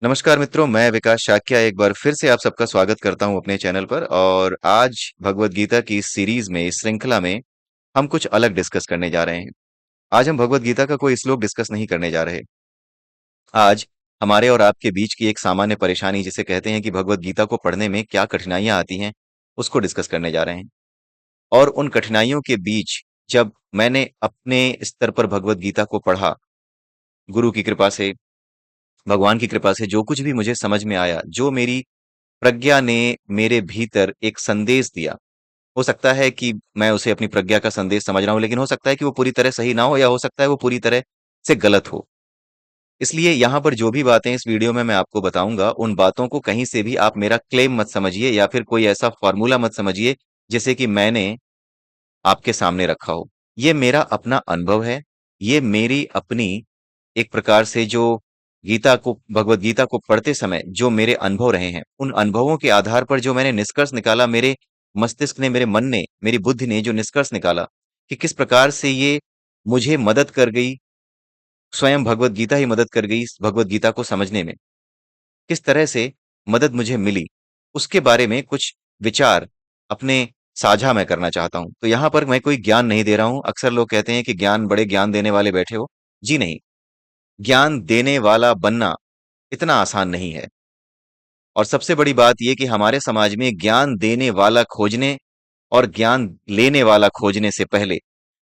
नमस्कार मित्रों, मैं विकास शाक्या एक बार फिर से आप सबका स्वागत करता हूं अपने चैनल पर। और आज भगवत गीता की इस सीरीज में, इस श्रृंखला में हम कुछ अलग डिस्कस करने जा रहे हैं। आज हम भगवत गीता का कोई श्लोक डिस्कस नहीं करने जा रहे। आज हमारे और आपके बीच की एक सामान्य परेशानी, जिसे कहते हैं कि भगवत गीता को पढ़ने में क्या कठिनाइयां आती हैं, उसको डिस्कस करने जा रहे हैं। और उन कठिनाइयों के बीच जब मैंने अपने स्तर पर भगवत गीता को पढ़ा, गुरु की कृपा से, भगवान की कृपा से जो कुछ भी मुझे समझ में आया, जो मेरी प्रज्ञा ने मेरे भीतर एक संदेश दिया। हो सकता है कि मैं उसे अपनी प्रज्ञा का संदेश समझ रहा हूं, लेकिन हो सकता है कि वो पूरी तरह सही ना हो, या हो सकता है वो पूरी तरह से गलत हो। इसलिए यहां पर जो भी बातें इस वीडियो में मैं आपको बताऊंगा, उन बातों को कहीं से भी आप मेरा क्लेम मत समझिए, या फिर कोई ऐसा फॉर्मूला मत समझिए जैसे कि मैंने आपके सामने रखा हो। ये मेरा अपना अनुभव है। ये मेरी अपनी एक प्रकार से जो गीता को, भगवत गीता को पढ़ते समय जो मेरे अनुभव रहे हैं, उन अनुभवों के आधार पर जो मैंने निष्कर्ष निकाला, मेरे मस्तिष्क ने, मेरे मन ने, मेरी बुद्धि ने जो निष्कर्ष निकाला कि किस प्रकार से ये मुझे मदद कर गई, स्वयं भगवत गीता ही मदद कर गई इस भगवत गीता को समझने में, किस तरह से मदद मुझे मिली, उसके बारे में कुछ विचार अपने साझा मैं करना चाहता हूं। तो यहां पर मैं कोई ज्ञान नहीं दे रहा हूं। अक्सर लोग कहते हैं कि ज्ञान, बड़े ज्ञान देने वाले बैठे हो। जी नहीं, ज्ञान देने वाला बनना इतना आसान नहीं है। और सबसे बड़ी बात यह कि हमारे समाज में ज्ञान देने वाला खोजने और ज्ञान लेने वाला खोजने से पहले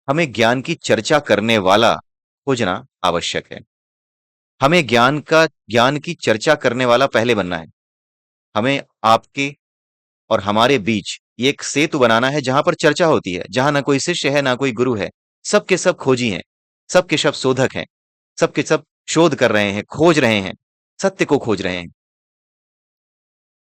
हमें ज्ञान की चर्चा करने वाला खोजना आवश्यक है। हमें ज्ञान की चर्चा करने वाला पहले बनना है। हमें आपके और हमारे बीच ये एक सेतु बनाना है, जहां पर चर्चा होती है, जहां ना कोई शिष्य है, ना कोई गुरु है। सबके सब खोजी हैं, सबके सब शोधक हैं, सबके सब शोध कर रहे हैं, खोज रहे हैं, सत्य को खोज रहे हैं।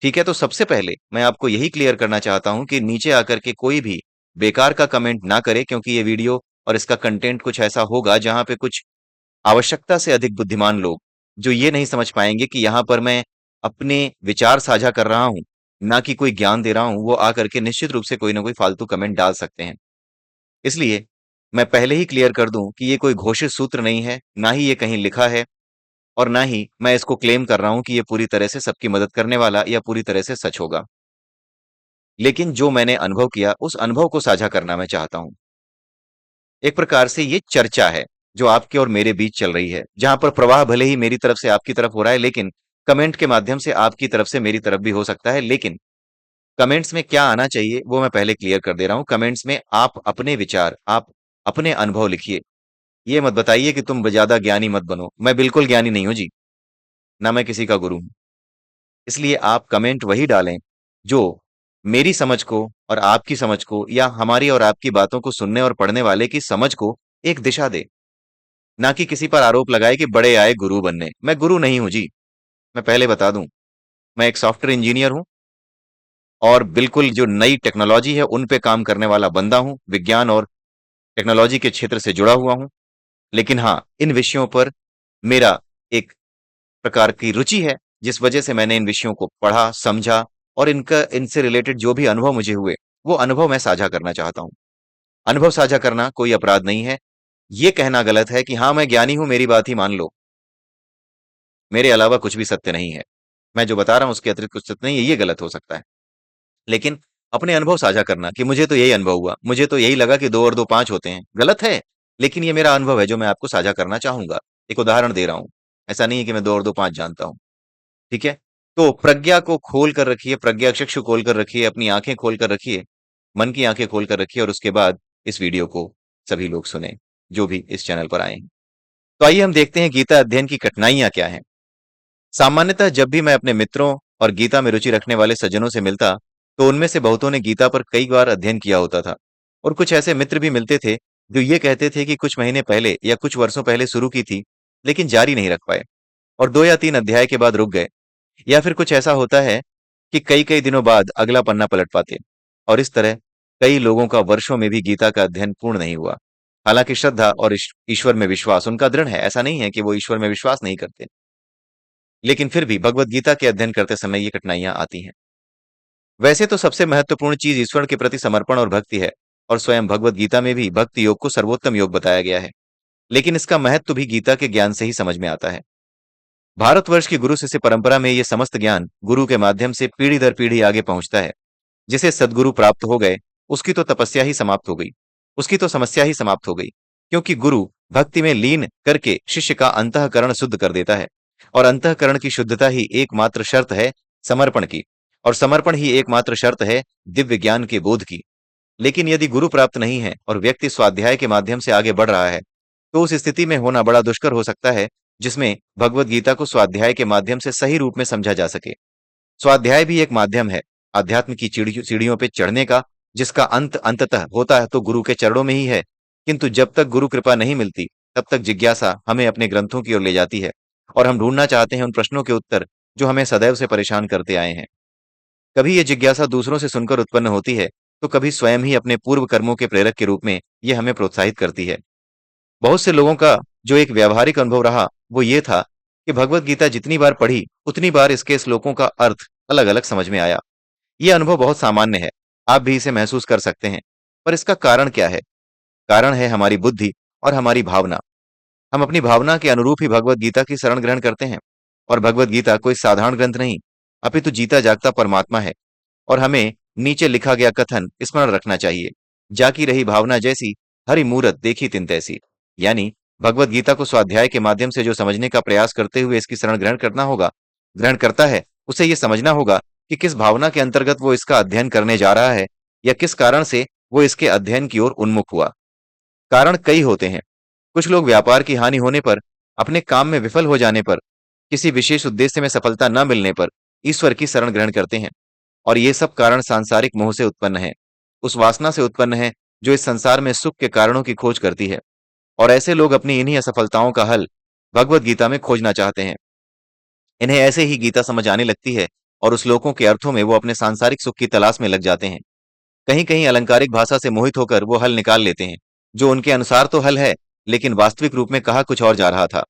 ठीक है, तो सबसे पहले मैं आपको यही क्लियर करना चाहता हूं कि नीचे आकर के कोई भी बेकार का कमेंट ना करे, क्योंकि ये वीडियो और इसका कंटेंट कुछ ऐसा होगा जहां पे कुछ आवश्यकता से अधिक बुद्धिमान लोग, जो ये नहीं समझ पाएंगे कि यहां पर मैं अपने विचार साझा कर रहा हूं, ना कि कोई ज्ञान दे रहा हूं, वो आकर के निश्चित रूप से कोई ना कोई फालतू कमेंट डाल सकते हैं। इसलिए मैं पहले ही क्लियर कर दूं कि ये कोई घोषित सूत्र नहीं है, ना ही ये कहीं लिखा है, और ना ही मैं इसको क्लेम कर रहा हूं कि ये पूरी तरह से सबकी मदद करने वाला या पूरी तरह से सच होगा। लेकिन जो मैंने अनुभव किया, उस अनुभव को साझा करना मैं चाहता हूं। एक प्रकार से ये चर्चा है जो आपके और मेरे बीच चल रही है, जहां पर प्रवाह भले ही मेरी तरफ से आपकी तरफ हो रहा है, लेकिन कमेंट के माध्यम से आपकी तरफ से मेरी तरफ भी हो सकता है। लेकिन कमेंट्स में क्या आना चाहिए वो मैं पहले क्लियर कर दे रहा हूं। कमेंट्स में आप अपने विचार, आप अपने अनुभव लिखिए। ये मत बताइए कि तुम ज्यादा ज्ञानी मत बनो। मैं बिल्कुल ज्ञानी नहीं हूं जी, ना मैं किसी का गुरु हूं। इसलिए आप कमेंट वही डालें जो मेरी समझ को और आपकी समझ को, या हमारी और आपकी बातों को सुनने और पढ़ने वाले की समझ को एक दिशा दे। ना कि किसी पर आरोप लगाए कि बड़े आए गुरु बनने। मैं गुरु नहीं हूं जी, मैं पहले बता दूं। मैं एक सॉफ्टवेयर इंजीनियर हूं, और बिल्कुल जो नई टेक्नोलॉजी है उन पे काम करने वाला बंदा हूं। विज्ञान और टेक्नोलॉजी के क्षेत्र से जुड़ा हुआ हूं। लेकिन हाँ, इन विषयों पर मेरा एक प्रकार की रुचि है, जिस वजह से मैंने इन विषयों को पढ़ा, समझा, और इनका, इनसे रिलेटेड जो भी अनुभव मुझे हुए, वो अनुभव मैं साझा करना चाहता हूं। अनुभव साझा करना कोई अपराध नहीं है। ये कहना गलत है कि हाँ मैं ज्ञानी हूं, मेरी बात ही मान लो, मेरे अलावा कुछ भी सत्य नहीं है, मैं जो बता रहा हूं उसके अतिरिक्त कुछ सत्य नहीं है, ये गलत हो सकता है। लेकिन अपने अनुभव साझा करना कि मुझे तो यही अनुभव हुआ, मुझे तो यही लगा कि दो और दो पांच होते हैं, गलत है। लेकिन ये मेरा अनुभव है जो मैं आपको साझा करना चाहूंगा। एक उदाहरण दे रहा हूं। ऐसा नहीं है कि मैं दो और दो पांच जानता हूं। ठीक है, तो प्रज्ञा को खोल कर रखिए, प्रज्ञा चक्षु खोल कर रखिए, अपनी आंखें खोल कर रखिए, मन की आंखें खोल कर रखिए, और उसके बाद इस वीडियो को सभी लोग सुने जो भी इस चैनल पर आए हैं। तो आइए हम देखते हैं गीता अध्ययन की कठिनाइयां क्या हैं। सामान्यतः जब भी मैं अपने मित्रों और गीता में रुचि रखने वाले सज्जनों से मिलता, तो उनमें से बहुतों ने गीता पर कई बार अध्ययन किया होता था। और कुछ ऐसे मित्र भी मिलते थे जो ये कहते थे कि कुछ महीने पहले या कुछ वर्षों पहले शुरू की थी, लेकिन जारी नहीं रख पाए, और दो या तीन अध्याय के बाद रुक गए। या फिर कुछ ऐसा होता है कि कई कई दिनों बाद अगला पन्ना पलट पाते। और इस तरह कई लोगों का वर्षों में भी गीता का अध्ययन पूर्ण नहीं हुआ। हालांकि श्रद्धा और ईश्वर में विश्वास उनका दृढ़ है, ऐसा नहीं है कि वो ईश्वर में विश्वास नहीं करते, लेकिन फिर भी भगवत गीता के अध्ययन करते समय ये कठिनाइयां आती हैं। वैसे तो सबसे महत्वपूर्ण चीज ईश्वर के प्रति समर्पण और भक्ति है, और स्वयं भगवत गीता में भी भक्ति योग को सर्वोत्तम योग बताया गया है। लेकिन इसका महत्व भी गीता के ज्ञान से ही समझ में आता है। भारतवर्ष की गुरु शिष्य परंपरा में ये समस्त ज्ञान गुरु के माध्यम से पीढ़ी दर पीढ़ी आगे पहुंचता है। जिसे सद्गुरु प्राप्त हो गए, उसकी तो तपस्या ही समाप्त हो गई, उसकी तो समस्या ही समाप्त हो गई। क्योंकि गुरु भक्ति में लीन करके शिष्य का अंतःकरण शुद्ध कर देता है, और अंतःकरण की शुद्धता ही एकमात्र शर्त है समर्पण की, और समर्पण ही एकमात्र शर्त है दिव्य ज्ञान के बोध की। लेकिन यदि गुरु प्राप्त नहीं है और व्यक्ति स्वाध्याय के माध्यम से आगे बढ़ रहा है, तो उस स्थिति में होना बड़ा दुष्कर हो सकता है, जिसमें भगवत गीता को स्वाध्याय के माध्यम से सही रूप में समझा जा सके। स्वाध्याय भी एक माध्यम है अध्यात्म की सीढ़ियों पे चढ़ने का, जिसका अंत अंततः होता है तो गुरु के चरणों में ही है। किंतु जब तक गुरु कृपा नहीं मिलती, तब तक जिज्ञासा हमें अपने ग्रंथों की ओर ले जाती है, और हम ढूंढना चाहते हैं उन प्रश्नों के उत्तर जो हमें सदैव से परेशान करते आए हैं। कभी ये जिज्ञासा दूसरों से सुनकर उत्पन्न होती है, तो कभी स्वयं ही अपने पूर्व कर्मों के प्रेरक के रूप में ये हमें प्रोत्साहित करती है। बहुत से लोगों का जो एक व्यावहारिक अनुभव रहा, वो ये था कि भगवत गीता जितनी बार पढ़ी, उतनी बार इसके श्लोकों का अर्थ अलग अलग समझ में आया। ये अनुभव बहुत सामान्य है, आप भी इसे महसूस कर सकते हैं। पर इसका कारण क्या है? कारण है हमारी बुद्धि और हमारी भावना। हम अपनी भावना के अनुरूप ही भगवत गीता की शरण ग्रहण करते हैं, और भगवत गीता कोई साधारण ग्रंथ नहीं, अपितु जीता जागता परमात्मा है। और हमें नीचे लिखा गया कथन स्मरण रखना चाहिए, जाकी रही भावना जैसी, हरि मूरत देखी तिन तैसी। यानी भगवत गीता को स्वाध्याय के माध्यम से जो समझने का प्रयास करते हुए इसकी शरण ग्रहण करना होगा, ग्रहण करता है, उसे यह समझना होगा कि किस भावना के अंतर्गत वो इसका अध्ययन करने जा रहा है, या किस कारण से वो इसके अध्ययन की ओर उन्मुख हुआ। कारण कई होते हैं। कुछ लोग व्यापार की हानि होने पर, अपने काम में विफल हो जाने पर, किसी विशेष उद्देश्य में सफलता न मिलने पर ईश्वर की शरण ग्रहण करते हैं, और ये सब कारण सांसारिक मोह से उत्पन्न है, उस वासना से उत्पन्न है जो इस संसार में सुख के कारणों की खोज करती है। और ऐसे लोग अपनी इन्हीं असफलताओं का हल भगवत गीता में खोजना चाहते हैं। इन्हें ऐसे ही गीता समझ आने लगती है, और उस श्लोकों के अर्थों में वो अपने सांसारिक सुख की तलाश में लग जाते हैं। कहीं कहीं अलंकारिक भाषा से मोहित होकर वो हल निकाल लेते हैं, जो उनके अनुसार तो हल है, लेकिन वास्तविक रूप में कहा कुछ और जा रहा था।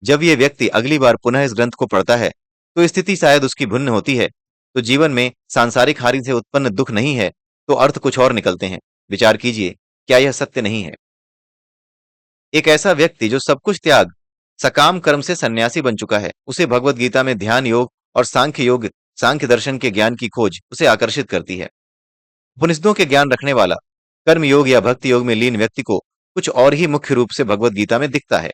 जब ये व्यक्ति अगली बार पुनः इस ग्रंथ को पढ़ता है, तो स्थिति शायद उसकी भिन्न होती है। तो जीवन में सांसारिक हानि से उत्पन्न दुख नहीं है, तो अर्थ कुछ और निकलते हैं। विचार कीजिए, क्या यह सत्य नहीं है? एक ऐसा व्यक्ति जो सब कुछ त्याग सकाम कर्म से सन्यासी बन चुका है, उसे भगवत गीता में ध्यान योग और सांख्य दर्शन के ज्ञान की खोज उसे आकर्षित करती है। उपनिषदों के ज्ञान रखने वाला कर्म योग या भक्ति योग में लीन व्यक्ति को कुछ और ही मुख्य रूप से भगवत गीता में दिखता है।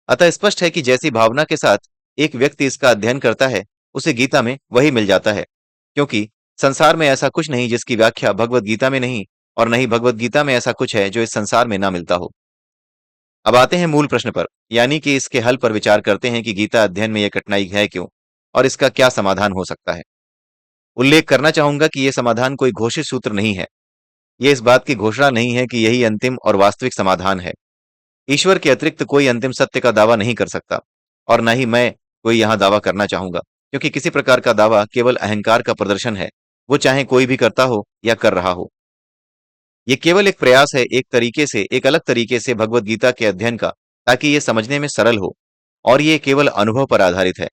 अतः स्पष्ट है कि जैसी भावना के साथ एक व्यक्ति इसका अध्ययन करता है, उसे गीता में वही मिल जाता है। क्योंकि संसार में ऐसा कुछ नहीं जिसकी व्याख्या भगवत गीता में नहीं, और नहीं भगवत गीता में ऐसा कुछ है जो इस संसार में ना मिलता हो। अब आते हैं मूल प्रश्न पर, यानी कि इसके हल पर विचार करते हैं कि गीता अध्ययन में यह कठिनाई है क्यों, और इसका क्या समाधान हो सकता है। उल्लेख करना चाहूंगा कि यह समाधान कोई घोषित सूत्र नहीं है। यह इस बात की घोषणा नहीं है कि यही अंतिम और वास्तविक समाधान है। ईश्वर के अतिरिक्त कोई अंतिम सत्य का दावा नहीं कर सकता, और न ही मैं कोई यहां दावा करना चाहूंगा, क्योंकि किसी प्रकार का दावा केवल अहंकार का प्रदर्शन है, वो चाहे कोई भी करता हो या कर रहा हो। ये केवल एक प्रयास है एक अलग तरीके से भगवत गीता के अध्ययन का, ताकि ये समझने में सरल हो। और ये केवल अनुभव पर आधारित है।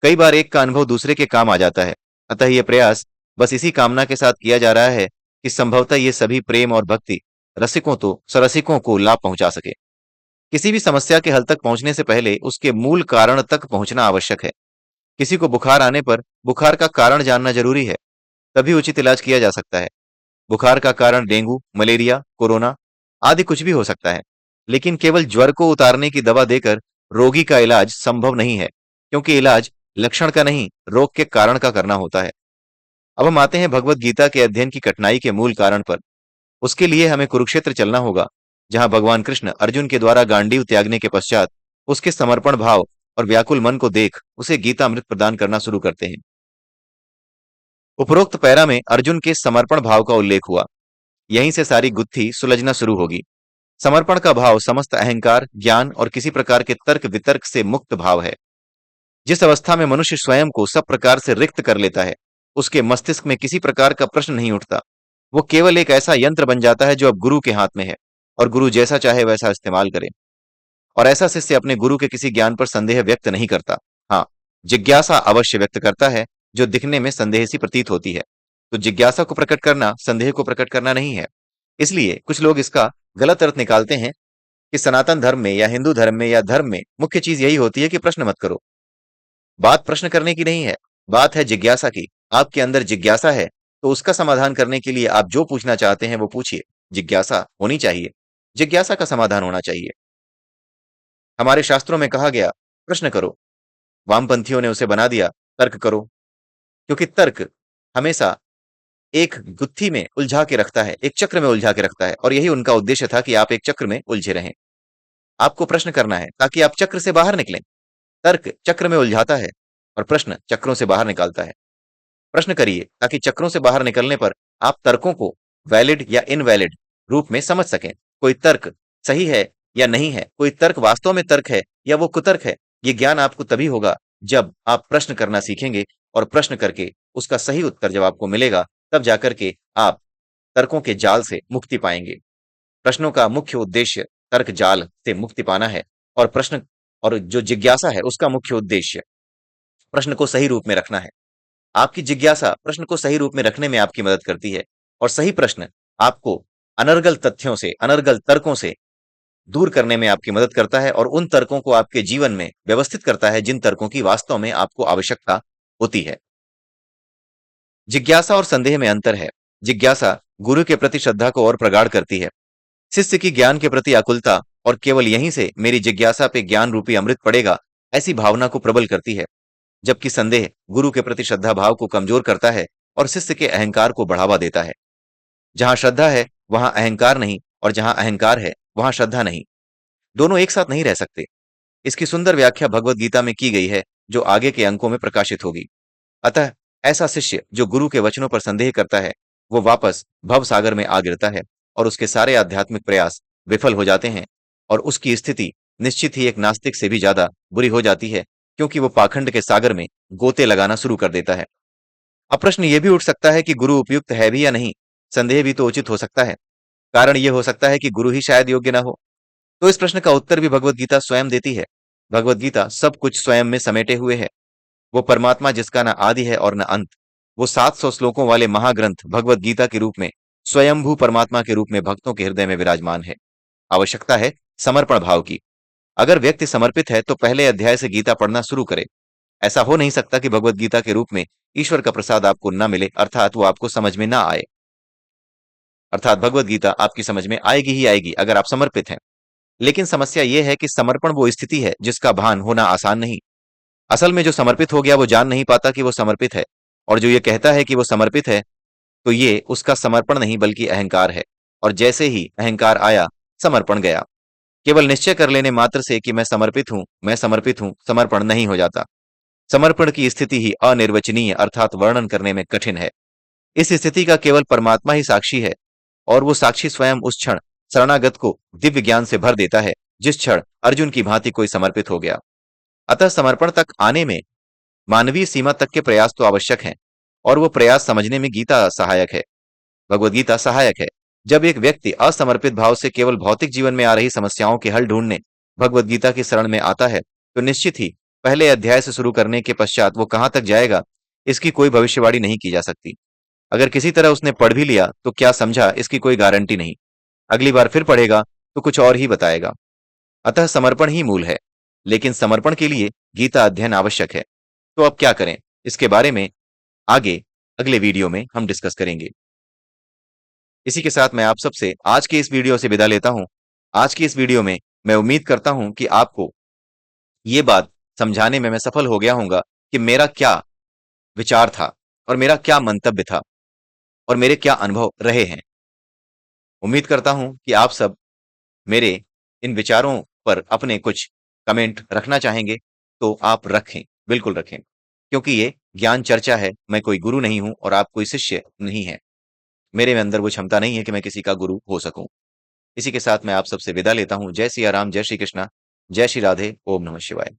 कई बार एक का अनुभव दूसरे के काम आ जाता है। अतः ये प्रयास बस इसी कामना के साथ किया जा रहा है कि संभवतः ये सभी प्रेम और भक्ति सरसिकों को लाभ पहुंचा सके। किसी भी समस्या के हल तक पहुंचने से पहले उसके मूल कारण तक पहुंचना आवश्यक है। किसी को बुखार आने पर बुखार का कारण जानना जरूरी है, तभी उचित इलाज किया जा सकता है। बुखार का कारण डेंगू, मलेरिया, कोरोना आदि कुछ भी हो सकता है, लेकिन केवल ज्वर को उतारने की दवा देकर रोगी का इलाज संभव नहीं है, क्योंकि इलाज लक्षण का नहीं, रोग के कारण का करना होता है। अब हम आते हैं भगवत गीता के अध्ययन की कठिनाई के मूल कारण पर। उसके लिए हमें कुरुक्षेत्र चलना होगा, जहां भगवान कृष्ण अर्जुन के द्वारा गांडीव त्यागने के पश्चात उसके समर्पण भाव और व्याकुल मन को देख उसे गीता अमृत प्रदान करना शुरू करते हैं। उपरोक्त पैरा में अर्जुन के समर्पण भाव का उल्लेख हुआ। यहीं से सारी गुत्थी सुलझना शुरू होगी। समर्पण का भाव समस्त अहंकार, ज्ञान और किसी प्रकार के तर्क वितर्क से मुक्त भाव है। जिस अवस्था में मनुष्य स्वयं को सब प्रकार से रिक्त कर लेता है, उसके मस्तिष्क में किसी प्रकार का प्रश्न नहीं उठता। वो केवल एक ऐसा यंत्र बन जाता है जो अब गुरु के हाथ में है, और गुरु जैसा चाहे वैसा इस्तेमाल करे। और ऐसा शिष्य अपने गुरु के किसी ज्ञान पर संदेह व्यक्त नहीं करता। हाँ, जिज्ञासा अवश्य व्यक्त करता है, जो दिखने में संदेह सी प्रतीत होती है। तो जिज्ञासा को प्रकट करना संदेह को प्रकट करना नहीं है। इसलिए कुछ लोग इसका गलत अर्थ निकालते हैं कि सनातन धर्म में या हिंदू धर्म में या धर्म में मुख्य चीज यही होती है कि प्रश्न मत करो। बात प्रश्न करने की नहीं है, बात है जिज्ञासा की। आपके अंदर जिज्ञासा है, तो उसका समाधान करने के लिए आप जो पूछना चाहते हैं वो पूछिए। जिज्ञासा होनी चाहिए, जिज्ञासा का समाधान होना चाहिए। हमारे शास्त्रों में कहा गया, प्रश्न करो। वामपंथियों ने उसे बना दिया, तर्क करो। क्योंकि तर्क हमेशा एक गुत्थी में उलझा के रखता है, एक चक्र में उलझा के रखता है, और यही उनका उद्देश्य था कि आप एक चक्र में उलझे रहें। आपको प्रश्न करना है ताकि आप चक्र से बाहर निकलें। तर्क चक्र में उलझाता है और प्रश्न चक्रों से बाहर निकालता है। प्रश्न करिए ताकि चक्रों से बाहर निकलने पर आप तर्कों को वैलिड या इनवैलिड रूप में समझ सकें। कोई तर्क सही है या नहीं है, कोई तर्क वास्तव में तर्क है या वो कुतर्क है, ये ज्ञान आपको तभी होगा जब आप प्रश्न करना सीखेंगे, और प्रश्न करके उसका सही उत्तर जब आपको मिलेगा, तब जाकर के आप तर्कों के जाल से मुक्ति पाएंगे। प्रश्नों का मुख्य उद्देश्य तर्क जाल से मुक्ति पाना है, और प्रश्न और जो जिज्ञासा है उसका मुख्य उद्देश्य प्रश्न को सही रूप में रखना है। आपकी जिज्ञासा प्रश्न को सही रूप में रखने में आपकी मदद करती है, और सही प्रश्न आपको अनर्गल तथ्यों से, अनर्गल तर्कों से दूर करने में आपकी मदद करता है, और उन तर्कों को आपके जीवन में व्यवस्थित करता है जिन तर्कों की वास्तव में आपको आवश्यकता होती है। जिज्ञासा और संदेह में अंतर है। जिज्ञासा गुरु के प्रति श्रद्धा को और प्रगाढ़ करती है। शिष्य की ज्ञान के प्रति आकुलता और केवल यहीं से मेरी जिज्ञासा पे ज्ञान रूपी अमृत पड़ेगा, ऐसी भावना को प्रबल करती है। जबकि संदेह गुरु के प्रति श्रद्धा भाव को कमजोर करता है और शिष्य के अहंकार को बढ़ावा देता है। जहां श्रद्धा है वहां अहंकार नहीं, और जहां अहंकार है वहां श्रद्धा नहीं। दोनों एक साथ नहीं रह सकते। इसकी सुंदर व्याख्या भगवत गीता में की गई है, जो आगे के अंकों में प्रकाशित होगी। अतः ऐसा शिष्य जो गुरु के वचनों पर संदेह करता है, वो वापस भव सागर में आ गिरता है, और उसके सारे आध्यात्मिक प्रयास विफल हो जाते हैं, और उसकी स्थिति निश्चित ही एक नास्तिक से भी ज्यादा बुरी हो जाती है, क्योंकि वो पाखंड के सागर में गोते लगाना शुरू कर देता है। अब प्रश्न ये भी उठ सकता है कि गुरु उपयुक्त है भी या नहीं। संदेह भी तो उचित हो सकता है। कारण ये हो सकता है कि गुरु ही शायद योग्य ना हो। तो इस प्रश्न का उत्तर भी भगवत गीता स्वयं देती है। भगवत गीता सब कुछ स्वयं में समेटे हुए है। वो परमात्मा जिसका न आदि है और न अंत, वो 700 श्लोकों वाले महाग्रंथ भगवत गीता के रूप में स्वयंभू परमात्मा के रूप में भक्तों के हृदय में विराजमान है। आवश्यकता है समर्पण भाव की। अगर व्यक्ति समर्पित है तो पहले अध्याय से गीता पढ़ना शुरू करे। ऐसा हो नहीं सकता कि भगवत गीता के रूप में ईश्वर का प्रसाद आपको न मिले, अर्थात वो आपको समझ में ना आए। अर्थात भगवत गीता आपकी समझ में आएगी ही आएगी अगर आप समर्पित हैं। लेकिन समस्या यह है कि समर्पण वो स्थिति है जिसका भान होना आसान नहीं। असल में जो समर्पित हो गया वो जान नहीं पाता कि वो समर्पित है, और जो ये कहता है कि वो समर्पित है, तो ये उसका समर्पण नहीं बल्कि अहंकार है। और जैसे ही अहंकार आया, समर्पण गया। केवल निश्चय कर लेने मात्र से कि मैं समर्पित हूं, मैं समर्पित हूं, समर्पण नहीं हो जाता। समर्पण की स्थिति ही अनिर्वचनीय अर्थात वर्णन करने में कठिन है। इस स्थिति का केवल परमात्मा ही साक्षी है, और वो साक्षी स्वयं उस क्षण शरणागत को दिव्य ज्ञान से भर देता है जिस क्षण अर्जुन की भांति कोई समर्पित हो गया। अतः समर्पण तक आने में मानवीय सीमा तक के प्रयास तो आवश्यक हैं, और वो प्रयास समझने में गीता सहायक है। भगवत गीता सहायक है। जब एक व्यक्ति असमर्पित भाव से केवल भौतिक जीवन में आ रही समस्याओं के हल ढूंढने भगवत गीता की शरण में आता है, तो निश्चित ही पहले अध्याय से शुरू करने के पश्चात वो कहां तक जाएगा, इसकी कोई भविष्यवाणी नहीं की जा सकती। अगर किसी तरह उसने पढ़ भी लिया तो क्या समझा, इसकी कोई गारंटी नहीं। अगली बार फिर पढ़ेगा तो कुछ और ही बताएगा। अतः समर्पण ही मूल है, लेकिन समर्पण के लिए गीता अध्ययन आवश्यक है। तो अब क्या करें, इसके बारे में आगे अगले वीडियो में हम डिस्कस करेंगे। इसी के साथ मैं आप सबसे आज के इस वीडियो से विदा लेता हूं। आज की इस वीडियो में मैं उम्मीद करता हूं कि आपको ये बात समझाने में मैं सफल हो गया हूंगा कि मेरा क्या विचार था, और मेरा क्या मंतव्य था, और मेरे क्या अनुभव रहे हैं। उम्मीद करता हूं कि आप सब मेरे इन विचारों पर अपने कुछ कमेंट रखना चाहेंगे, तो आप रखें, बिल्कुल रखें, क्योंकि ये ज्ञान चर्चा है। मैं कोई गुरु नहीं हूं और आप कोई शिष्य नहीं है। मेरे में अंदर वो क्षमता नहीं है कि मैं किसी का गुरु हो सकूं। इसी के साथ मैं आप सबसे विदा लेता हूं। जय सिया राम, जय श्री कृष्णा, जय श्री राधे, ओम नमः शिवाय।